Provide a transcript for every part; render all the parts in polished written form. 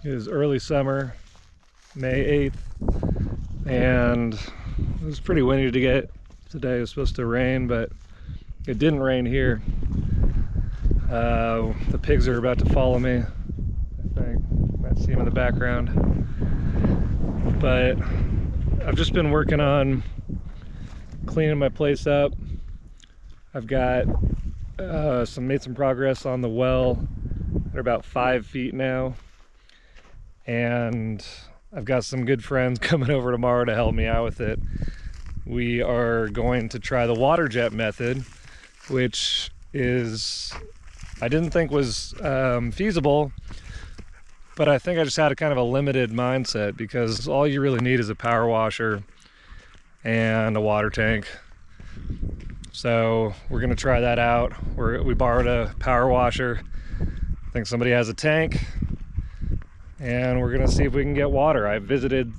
It is early summer, May 8th, and it was pretty windy to get. Today it was supposed to rain, but it didn't rain here. The pigs are about to follow me, I think. You might see them in the background. But I've just been working on cleaning my place up. I've got made some progress on the well. They're about 5 feet now. And I've got some good friends coming over tomorrow to help me out with it. We are going to try the water jet method, which is, I didn't think was feasible, but I think I just had a kind of a limited mindset because all you really need is a power washer and a water tank. So we're gonna try that out. We borrowed a power washer. I think somebody has a tank. And we're gonna see if we can get water. I visited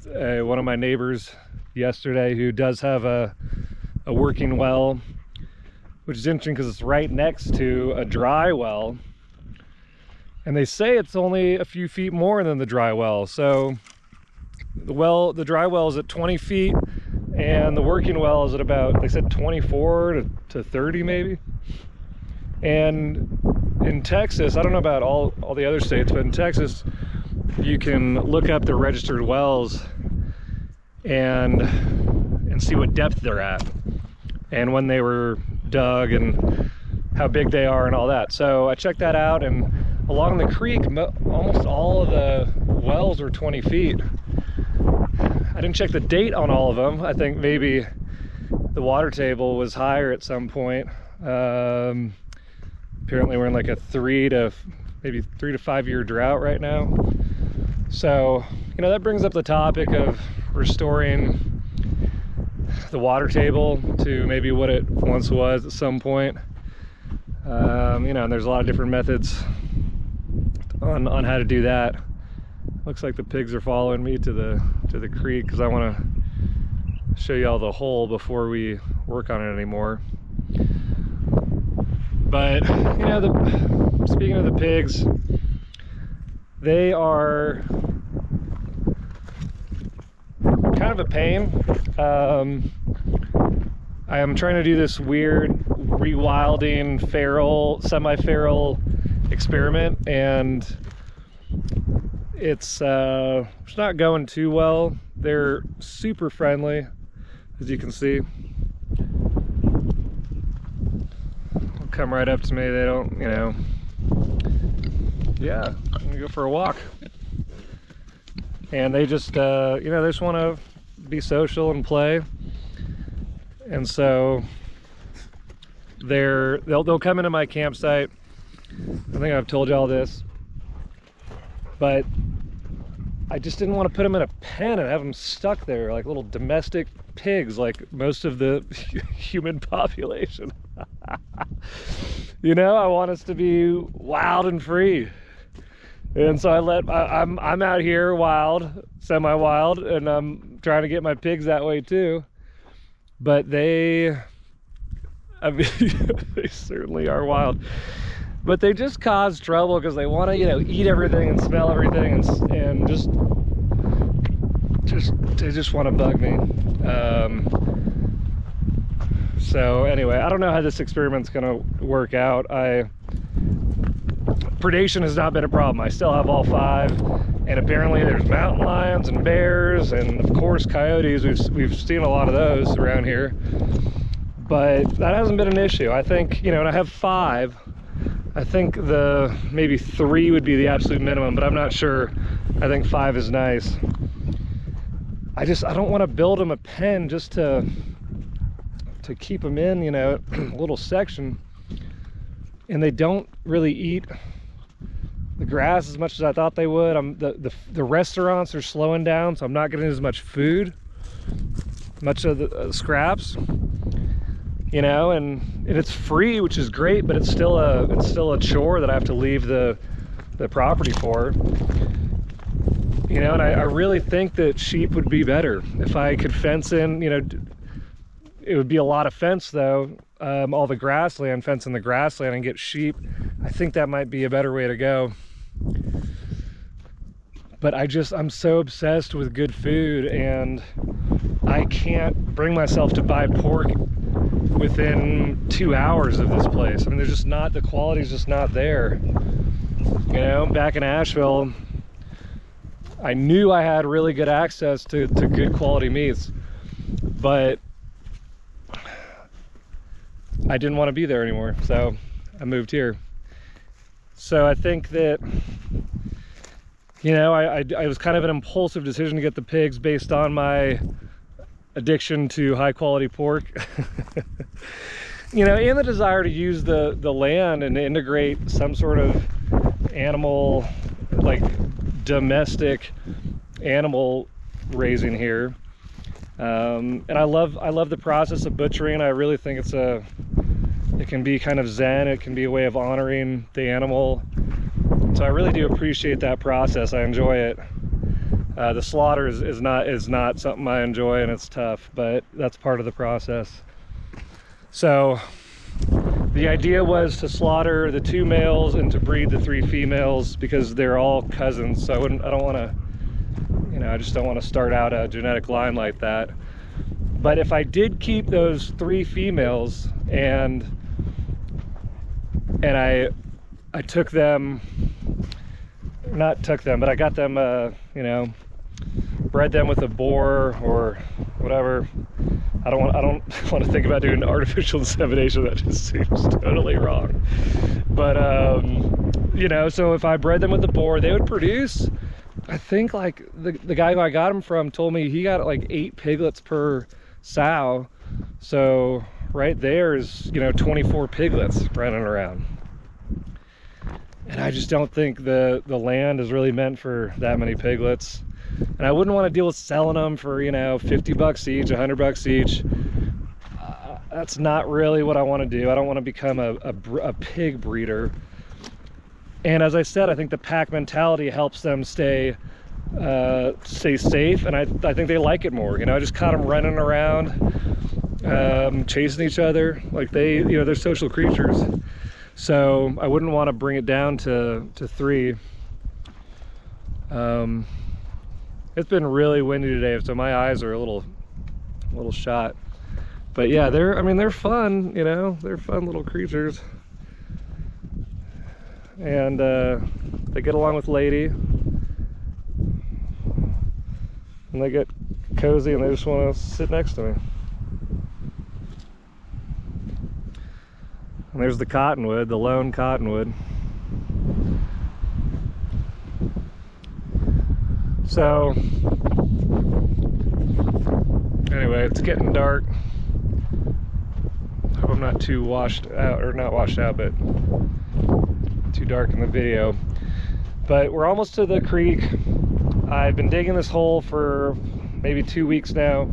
one of my neighbors yesterday who does have a working well, which is interesting because it's right next to a dry well. And they say it's only a few feet more than the dry well. So the dry well is at 20 feet and the working well is at about, they said 24 to 30 maybe. And in Texas, I don't know about all the other states, but in Texas, you can look up the registered wells and see what depth they're at and when they were dug and how big they are and all that. So I checked that out, and along the creek, almost all of the wells were 20 feet. I didn't check the date on all of them. I think maybe the water table was higher at some point. Apparently we're in like a 3 to 5 year drought right now. So, that brings up the topic of restoring the water table to maybe what it once was at some point. And there's a lot of different methods on how to do that. Looks like the pigs are following me to the creek because I want to show you all the hole before we work on it anymore. But, speaking of the pigs, they are kind of a pain. I am trying to do this weird rewilding semi-feral experiment, and it's not going too well. They're super friendly, as you can see. They'll come right up to me. They don't, yeah, I'm gonna go for a walk. And they just, they just want to be social and play. And so they'll come into my campsite. I think I've told you all this, but I just didn't want to put them in a pen and have them stuck there like little domestic pigs, like most of the human population. I want us to be wild and free. And so I'm out here wild, semi-wild, and I'm trying to get my pigs that way too. But they certainly are wild. But they just cause trouble because they want to, eat everything and smell everything and they just want to bug me. So anyway, I don't know how this experiment's gonna work out. Predation has not been a problem. I still have all 5, and apparently there's mountain lions and bears and of course coyotes. We've seen a lot of those around here, but that hasn't been an issue. I think, and I have 5. I think maybe 3 would be the absolute minimum, but I'm not sure. I think 5 is nice. I don't want to build them a pen just to keep them in, a little section. And they don't really eat the grass as much as I thought they would. The restaurants are slowing down, so I'm not getting as much food, much of the scraps, and it's free, which is great, but it's still a chore that I have to leave the property for. And I really think that sheep would be better if I could fence in. It would be a lot of fence though, all the grassland, fence in the grassland and get sheep. I think that might be a better way to go. but I'm so obsessed with good food, and I can't bring myself to buy pork within 2 hours of this place. I mean, there's just not, the quality's just not there. You know, back in Asheville, I knew I had really good access to good quality meats, but I didn't want to be there anymore, so I moved here. So I think that, you know, I was kind of an impulsive decision to get the pigs based on my addiction to high quality pork. You know, and the desire to use the land and to integrate some sort of animal, like domestic animal raising here. And I love the process of butchering. I really think it can be kind of zen. It can be a way of honoring the animal. So I really do appreciate that process. I enjoy it. The slaughter is not something I enjoy, and it's tough, but that's part of the process. So the idea was to slaughter the 2 males and to breed the 3 females because they're all cousins. So I don't want to, you know, I just don't want to start out a genetic line like that. But if I did keep those 3 females and I took them, not took them, but I got them, you know, bred them with a boar or whatever. I don't want to think about doing artificial insemination. That just seems totally wrong. But you know, so if I bred them with a boar, they would produce, I think, like the guy who I got them from told me he got like 8 piglets per sow. So right there is, you know, 24 piglets running around. And I just don't think the land is really meant for that many piglets. And I wouldn't want to deal with selling them for, you know, 50 bucks each, 100 bucks each. That's not really what I want to do. I don't want to become a pig breeder. And as I said, I think the pack mentality helps them stay safe, and I think they like it more. You know, I just caught them running around, chasing each other. Like you know, they're social creatures. So I wouldn't want to bring it down to 3. It's been really windy today, so my eyes are a little shot. But yeah, they're fun, you know, they're fun little creatures. And they get along with Lady. And they get cozy and they just want to sit next to me. And there's the cottonwood, the lone cottonwood. So anyway, it's getting dark. Hope I'm not too washed out, or not washed out, but too dark in the video. But we're almost to the creek. I've been digging this hole for maybe 2 weeks now,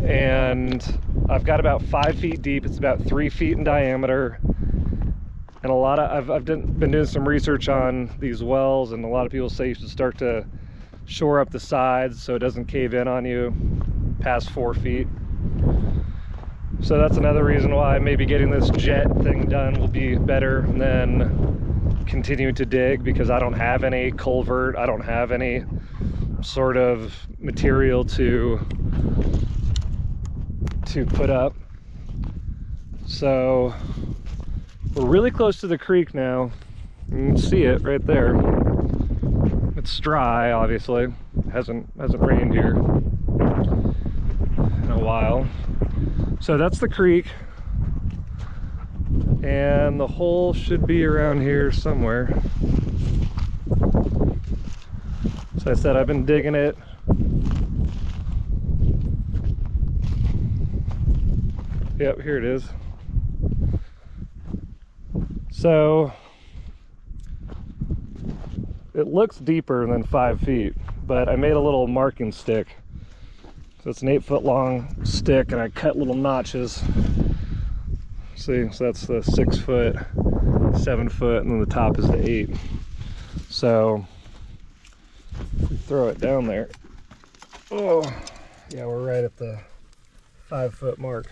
and I've got about 5 feet deep. It's about 3 feet in diameter. And I've been doing some research on these wells, and a lot of people say you should start to shore up the sides so it doesn't cave in on you past 4 feet. So that's another reason why maybe getting this jet thing done will be better than continuing to dig, because I don't have any culvert, I don't have any sort of material to put up. So we're really close to the creek now. You can see it right there. It's dry, obviously. Hasn't rained here in a while. So that's the creek, and the hole should be around here somewhere. So I said I've been digging it. Yep, here it is. So it looks deeper than 5 feet, but I made a little marking stick. So it's an 8 foot long stick, and I cut little notches. See, so that's the 6 foot, 7 foot, and then the top is the 8. So we throw it down there. Oh, yeah, we're right at the 5 foot mark.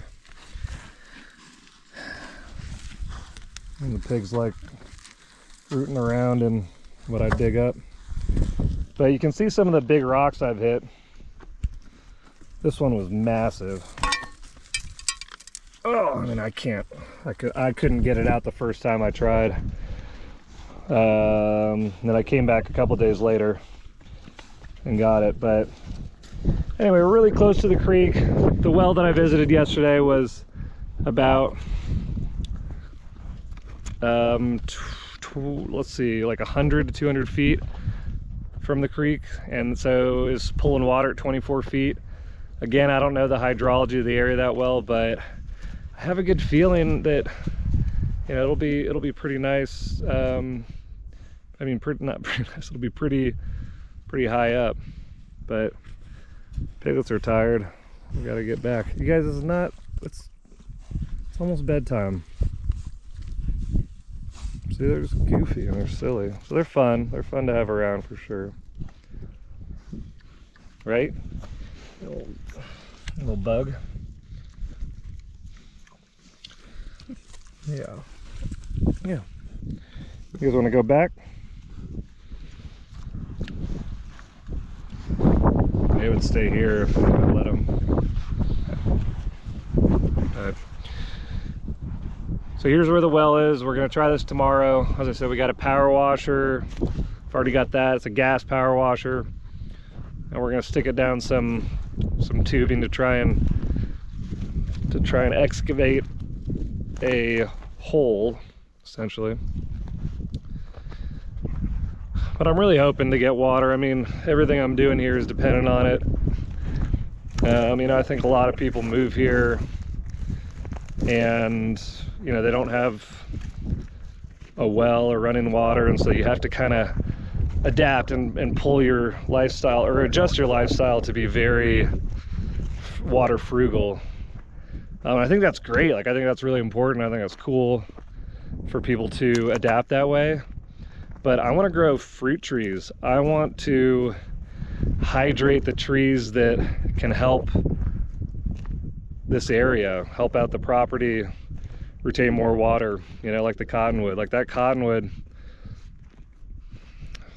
And the pigs like rooting around in what I dig up. But you can see some of the big rocks I've hit. This one was massive. Oh, I mean, I couldn't get it out the first time I tried. Then I came back a couple days later and got it. But anyway, we're really close to the creek. The well that I visited yesterday was about let's see, like 100 to 200 feet from the creek, and so is pulling water at 24 feet. Again, I don't know the hydrology of the area that well, but I have a good feeling that, you know, it'll be pretty nice. I mean, not pretty nice, it'll be pretty high up. But piglets are tired. We gotta get back. You guys, it's almost bedtime. See, they're just goofy and they're silly. So they're fun. They're fun to have around for sure. Right? Little bug. Yeah. Yeah. You guys want to go back? They would stay here if I let them. So here's where the well is. We're gonna try this tomorrow. As I said, we got a power washer. I've already got that. It's a gas power washer, and we're gonna stick it down some tubing to try and excavate a hole, essentially. But I'm really hoping to get water. I mean, everything I'm doing here is dependent on it. I mean, I think a lot of people move here and, you know, they don't have a well or running water, and so you have to kind of adapt and pull your lifestyle or adjust your lifestyle to be very water frugal. I think that's great. Like, I think that's really important. I think that's cool for people to adapt that way. But I want to grow fruit trees. I want to hydrate the trees that can help this area, help out the property, retain more water, you know, like the cottonwood. Like, that cottonwood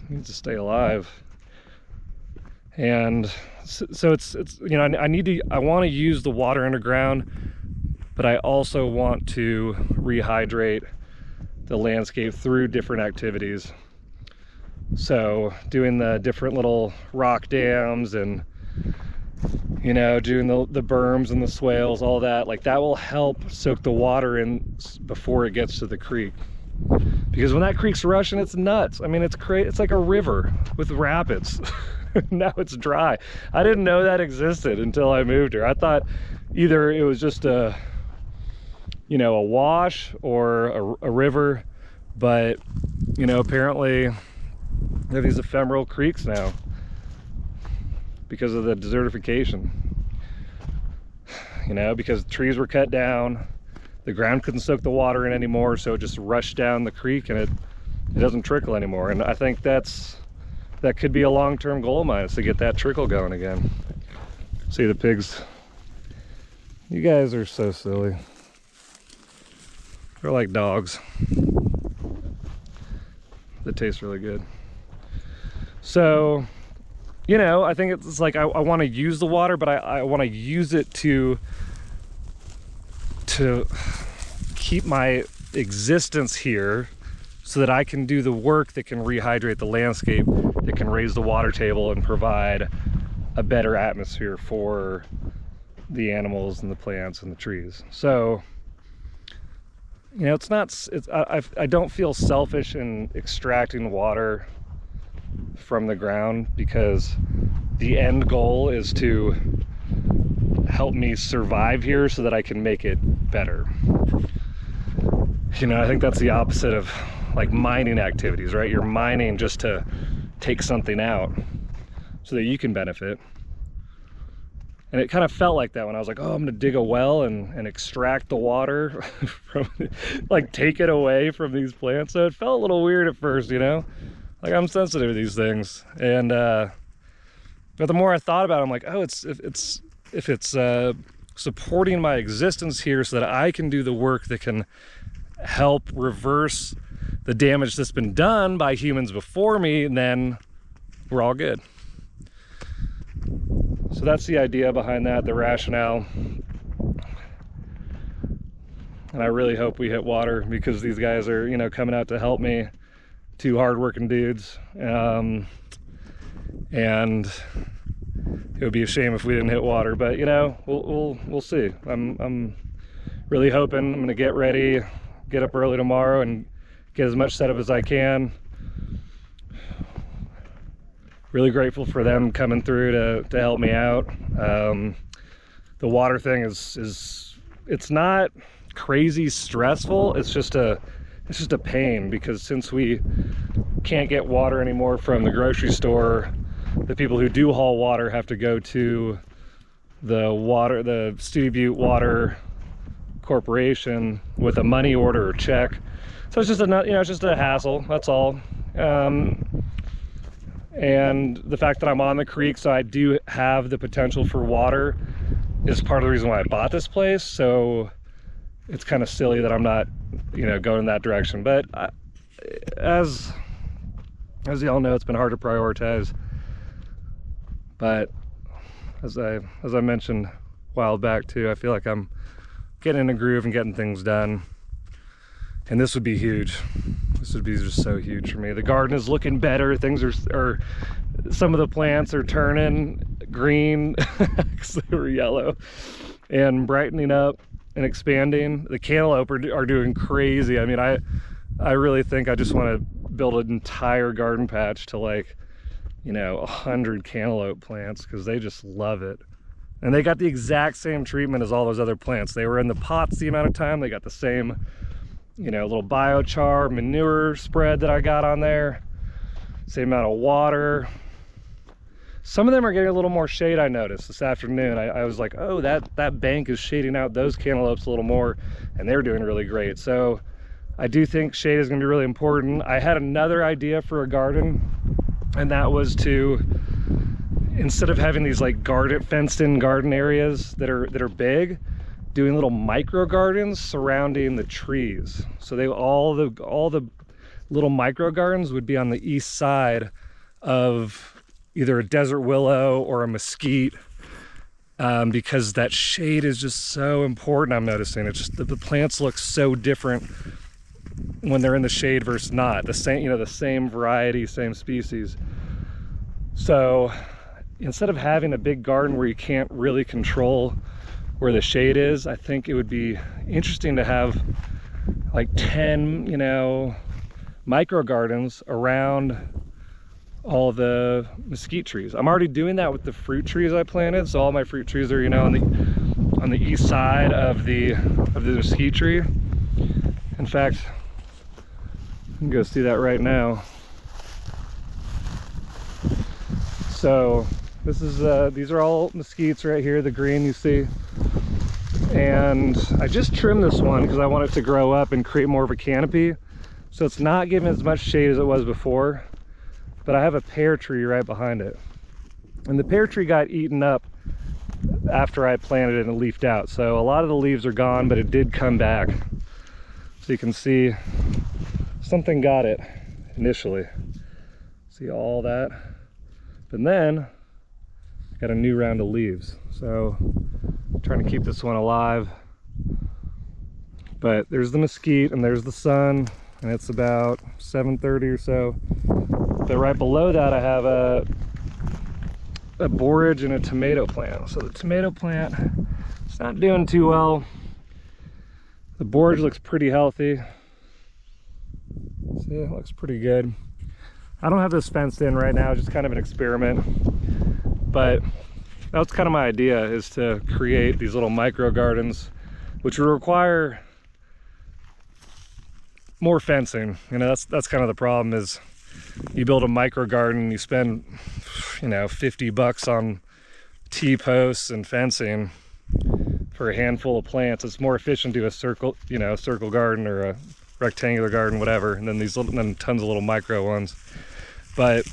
needs to stay alive. And so it's you know, I want to use the water underground, but I also want to rehydrate the landscape through different activities. So doing the different little rock dams and, you know, doing the berms and the swales, all that, like, that will help soak the water in before it gets to the creek. Because when that creek's rushing, it's nuts. I mean, it's like a river with rapids. Now it's dry. I didn't know that existed until I moved here. I thought either it was just a, you know, a wash or a river, but, you know, apparently there are these ephemeral creeks now because of the desertification. You know, because trees were cut down, the ground couldn't soak the water in anymore, so it just rushed down the creek and it doesn't trickle anymore. And I think that could be a long-term goal of mine, is to get that trickle going again. See the pigs. You guys are so silly. They're like dogs. They taste really good. So, you know, I think it's like I want to use the water, but I want to use it to keep my existence here so that I can do the work that can rehydrate the landscape, that can raise the water table and provide a better atmosphere for the animals and the plants and the trees. So, you know, I don't feel selfish in extracting water from the ground, because the end goal is to help me survive here so that I can make it better. You know, I think that's the opposite of like mining activities, right? You're mining just to take something out so that you can benefit. And it kind of felt like that when I was like, oh, I'm gonna dig a well and extract the water from, like, take it away from these plants. So it felt a little weird at first, you know? Like, I'm sensitive to these things. And but the more I thought about it, I'm like, oh, if it's supporting my existence here so that I can do the work that can help reverse the damage that's been done by humans before me, and then we're all good. So that's the idea behind that, the rationale. And I really hope we hit water, because these guys are, you know, coming out to help me. 2 hardworking dudes. And it would be a shame if we didn't hit water, but you know, we'll see. I'm really hoping. I'm gonna get ready, get up early tomorrow and get as much setup as I can. Really grateful for them coming through to help me out. The water thing is it's not crazy stressful. It's just a pain, because since we can't get water anymore from the grocery store, the people who do haul water have to go to the Studi Butte Water Corporation with a money order or check. So it's just it's just a hassle, that's all. And the fact that I'm on the creek, so I do have the potential for water, is part of the reason why I bought this place. So it's kind of silly that I'm not, you know, going in that direction. But as y'all know, it's been hard to prioritize. But as I mentioned a while back too, I feel like I'm getting in a groove and getting things done. And this would be huge. This would be just so huge for me. The garden is looking better. Things are some of the plants are turning green because they were yellow, and brightening up and expanding. The cantaloupe are doing crazy. I mean, I really think I just want to build an entire garden patch to, like, you know, 100 cantaloupe plants, because they just love it. And they got the exact same treatment as all those other plants. They were in the pots the amount of time. They got the same, you know, little biochar manure spread that I got on there. Same amount of water. Some of them are getting a little more shade, I noticed this afternoon. I was like, oh, that bank is shading out those cantaloupes a little more, and they're doing really great. So I do think shade is gonna be really important. I had another idea for a garden, and that was to, instead of having these like fenced in garden areas that are big, doing little micro gardens surrounding the trees. So all the little micro gardens would be on the east side of either a desert willow or a mesquite, because that shade is just so important. I'm noticing it's just the plants look so different when they're in the shade versus not. The same, you know, the same variety, same species. So instead of having a big garden where you can't really control where the shade is, I think it would be interesting to have like 10, you know, micro gardens around all the mesquite trees. I'm already doing that with the fruit trees I planted. So all my fruit trees are, you know, on the east side of the mesquite tree. In fact, you can go see that right now. So this is these are all mesquites right here, the green you see. And I just trimmed this one because I want it to grow up and create more of a canopy. So it's not giving as much shade as it was before. But I have a pear tree right behind it. And the pear tree got eaten up after I planted it and leafed out. So a lot of the leaves are gone, but it did come back. So you can see something got it initially. See all that? But then got a new round of leaves. So I'm trying to keep this one alive. But there's the mesquite and there's the sun, and it's about 7:30 or so. But right below that I have a borage and a tomato plant. So the tomato plant, it's not doing too well. The borage looks pretty healthy. See, it looks pretty good. I don't have this fenced in right now, just kind of an experiment. But that's kind of my idea, is to create these little micro gardens, which will require more fencing. You know, that's kind of the problem, is you build a micro garden, you spend, you know, $50 on T-posts and fencing for a handful of plants. It's more efficient to do a circle, you know, a circle garden or a rectangular garden, whatever, and then then tons of little micro ones. But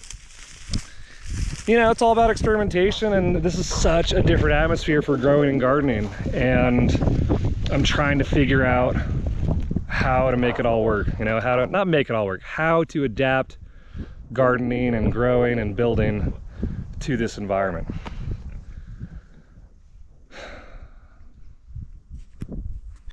you know, it's all about experimentation, and this is such a different atmosphere for growing and gardening, and I'm trying to figure out how to make it all work. You know, how to not make it all work, how to adapt gardening and growing and building to this environment.